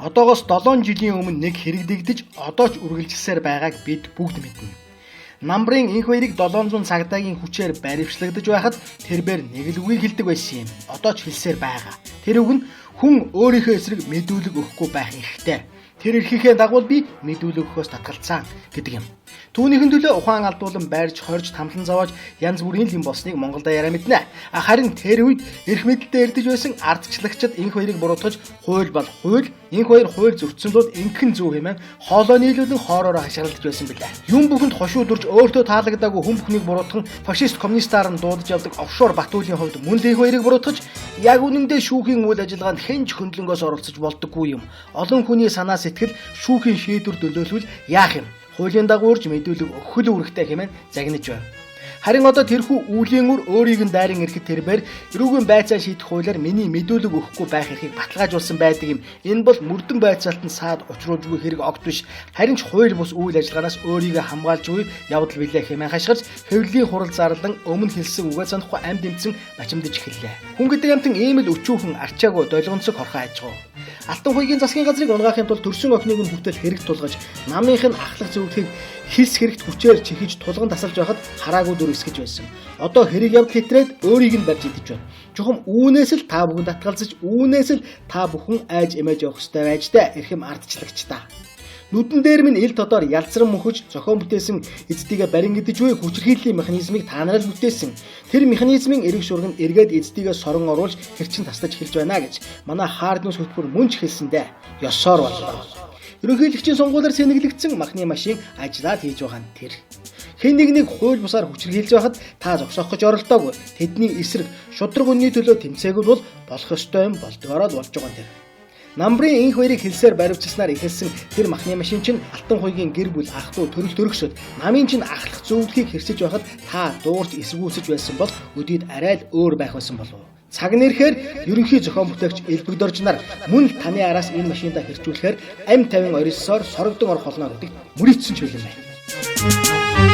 Одоогоос 7 жилийн өмнө нэг хэрэглэгдэж одоо ч үргэлжилсээр байгааг бид бүгд мэднэ. Намбрын энх баярыг 700 цагдаагийн хүчээр баривчлагдаж байхад тэрээр нэг л үгийг хэлдэг байсан юм. Одоо ч хэлсээр байгаа. Тэр үг нь хүн өөрийнхөө эсрэг мэдүүлэг өгөхгүй байх эрхтэй. Тэр эрхийнхээ дагуу би мэдүүлэг өгөхөөс татгалцсан гэдэг юм. Түүнийхэн төлөө ухаан алдуулан байрж хорж тамлан зовоож янз бүрийн юм болсныг Монголда яриа мэднэ. Харин тэр үед эрх мэдэлтэй эрдэж байсан ардчлагчид энх баярыг буруутгаж хууль бол хууль, энх баяр хууль зөрчсөн бол ингэхэн зөв хэмээн хоолой нийлүүлэн хоороороо хашгиралдаж байсан билээ. Юм бүхэнд хошуу дүрж өөртөө таалагдаагүй хүн бүхнийг буруутган фашист коммунистаар нь дуудаж явдаг офшор Батүлийн хувьд мөн л энх баярыг буруутгаж яг үнэндээ шүүхийн үйл ажиллагаанд хэн ч хөндлөнгөөс оролцож болдоггүй юм. Олон хүний санаа сэтгэл шүүхийн шийдвэр төлөөлвөл яах юм? Хуулийн дагуурж мэдүүлэг өгөх л үүрэгтэй хэмээн загнаж байна. Харин одоо тэрхүү үлийн үр өөрийг нь дайран ирэхэд тэрээр эрүүгийн байцаан шийдэх хуулиар миний мэдүүлэг өгөхгүй байх эрхийг баталгаажуулсан байдаг юм. Энэ бол мөрдөн байцаалтанд саад учруулжгүй хэрэг огт биш. Харин ч хууль бус үйл ажиллагаанаас өөрийгөө хамгаалж буй явдал билээ хэмээн хашгирч хэвлэлийн хурал зарлан өмнө хэлсэн үгээ санахгүй амьд эмцэн бачимдаж эхэллээ. Хүн гэдэг амтан ийм л өчүүхэн арчаагүй долгонцог хорхоо ажгаа. Алтан хуйгийн засгийн газрыг унгаахын тулд төрсөн охиныг нь хүртэл хэрэг тулгаж намынх нь ахлах зөвлөхийг хилс хэрэгт хүчээр чихэж тулган тасалж байхад хараагүй дүр эсгэж байсан. Одоо хэрэг явд хэтрээд өөрийг нь барьж идэж байна. Чухам үүнээс л та бүхэн татгалзаж үүнээс л та бүхэн айж эмээж явах ёстой байж та эрхэм ардчлагч та. Нүдэн дээр минь ил тодор ялцран мөхөж зохион бүтээсэн эцдийгээ барин гэдэж буй хүчирхийллийн механизмыг та нараа л бүтээсэн. Тэр механизмын эрэг шуурганд эргээд эцдийгээ сорон оруулж хэрчин тастаж эхэлж байна гэж манай хаарднус хөтөлбөр мөн ч хэлсэндээ ёсоор боллоо. Ерөнхийлөгчийн сонгуулиар сэнэглэгдсэн махны машин ажиллаад хийж байгаа нь тэр. Хэн нэг хууль бусаар хүчирхийлж байхад та зогсоох гэж оролдоогүй. Тэдний эсрэг шудраг үнний төлөө тэмцээгүүл бол болох ёстой юм болдгоороо болж байгаа нь тэр. Намбрын энх баярыг хэлсээр баривчилснаар ихэлсэн тэр махны машин чинь Алтан хуйгийн гэр бүл ах トゥ төрөл төрөксөд намын чинь ахлах зөвлөхийг хэрсэж байхад та дуурч эсэргүүцэж байсан бол өдийд арай л өөр байх байсан болов. Цаг нэрхээр ерөнхий зохион бүтээгч Элбэгдорж нар мөн л таны араас энэ машинда хэрчүүлэхээр ам 50 орилсоор сорогдон орох болно гэдэгт мөрийдсэн ч юм байна.